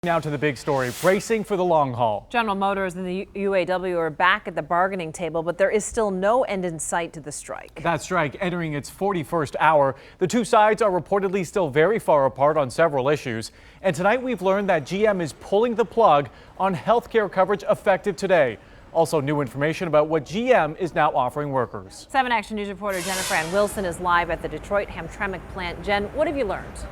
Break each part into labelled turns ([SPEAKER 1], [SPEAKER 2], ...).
[SPEAKER 1] Now to the big story, bracing for the long haul.
[SPEAKER 2] General Motors and the UAW are back at the bargaining table, but there is still no end in sight to the strike.
[SPEAKER 1] That strike entering its 41st hour. The two sides are reportedly still very far apart on several issues. And tonight we've learned that GM is pulling the plug on health care coverage effective today. Also new information about what GM is now offering workers.
[SPEAKER 2] 7 Action News reporter Jennifer Ann Wilson is live at the Detroit Hamtramck plant. Jen, what have you learned?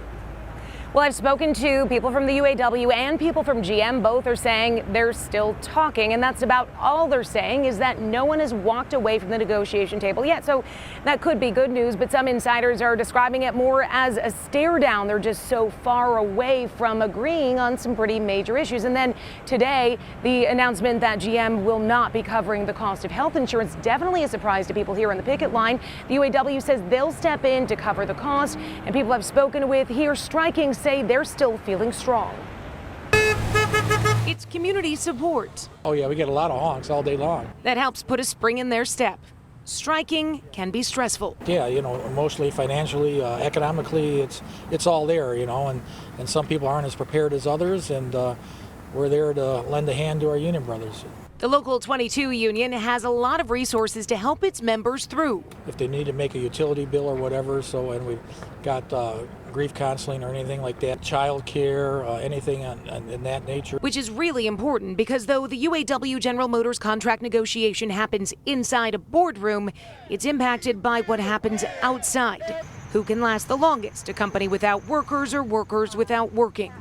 [SPEAKER 3] Well, I've spoken to people from the UAW and people from GM. Both are saying they're still talking, and that's about all they're saying is that no one has walked away from the negotiation table yet. So that could be good news, but some insiders are describing it more as a stare down. They're just so far away from agreeing on some pretty major issues. And then today, the announcement that GM will not be covering the cost of health insurance, definitely a surprise to people here on the picket line. The UAW says they'll step in to cover the cost, and people I've spoken with here striking say they're still feeling strong. It's community support.
[SPEAKER 4] Oh yeah, we get a lot of honks all day long.
[SPEAKER 3] That helps put a spring in their step. Striking can be stressful.
[SPEAKER 4] Yeah, emotionally, financially, economically, it's all there, and some people aren't as prepared as others, and we're there to lend a hand to our union brothers.
[SPEAKER 3] The Local 22 union has a lot of resources to help its members through.
[SPEAKER 4] If they need to make a utility bill or whatever, and we've got grief counseling or anything like that, child care, anything in that nature.
[SPEAKER 3] Which is really important because though the UAW General Motors contract negotiation happens inside a boardroom, it's impacted by what happens outside. Who can last the longest, a company without workers or workers without working?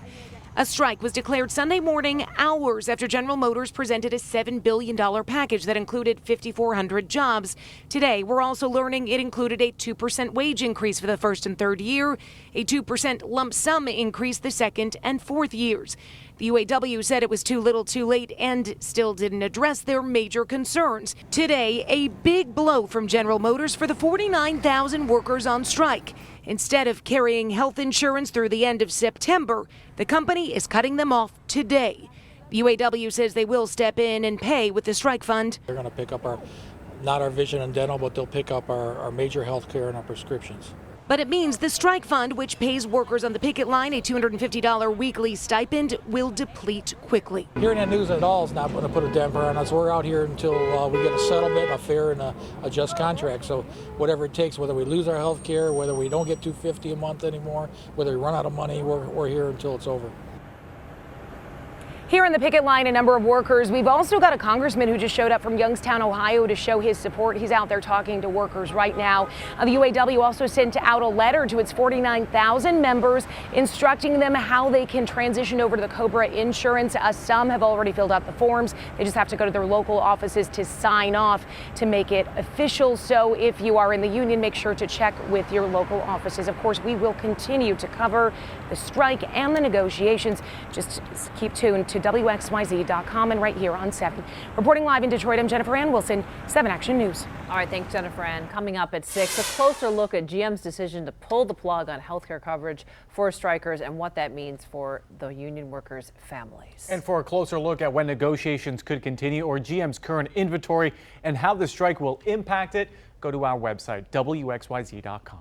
[SPEAKER 3] A strike was declared Sunday morning, hours after General Motors presented a $7 billion package that included 5,400 jobs. Today, we're also learning it included a 2% wage increase for the first and third year, a 2% lump sum increase the second and fourth years. The UAW said it was too little too late and still didn't address their major concerns. Today, a big blow from General Motors for the 49,000 workers on strike. Instead of carrying health insurance through the end of September, the company is cutting them off today. The UAW says they will step in and pay with the strike fund.
[SPEAKER 4] They're going to pick up not our vision and dental, but they'll pick up our major health care and our prescriptions.
[SPEAKER 3] But it means the strike fund, which pays workers on the picket line a $250 weekly stipend, will deplete quickly.
[SPEAKER 4] Hearing that news at all is not going to put a damper on us. We're out here until we get a settlement, a fair and a just contract. So whatever it takes, whether we lose our health care, whether we don't get $250 a month anymore, whether we run out of money, we're here until it's over.
[SPEAKER 3] Here on the picket line, a number of workers. We've also got a congressman who just showed up from Youngstown, Ohio to show his support. He's out there talking to workers right now. The UAW also sent out a letter to its 49,000 members instructing them how they can transition over to the COBRA insurance. Some have already filled out the forms. They just have to go to their local offices to sign off to make it official. So if you are in the union, make sure to check with your local offices. Of course, we will continue to cover the strike and the negotiations. Just keep tuned to WXYZ.com and right here on 7. Reporting live in Detroit, I'm Jennifer Ann Wilson, 7 Action News.
[SPEAKER 2] All right, thanks, Jennifer Ann. Coming up at 6, a closer look at GM's decision to pull the plug on health care coverage for strikers and what that means for the union workers' families.
[SPEAKER 1] And for a closer look at when negotiations could continue or GM's current inventory and how the strike will impact it, go to our website, WXYZ.com.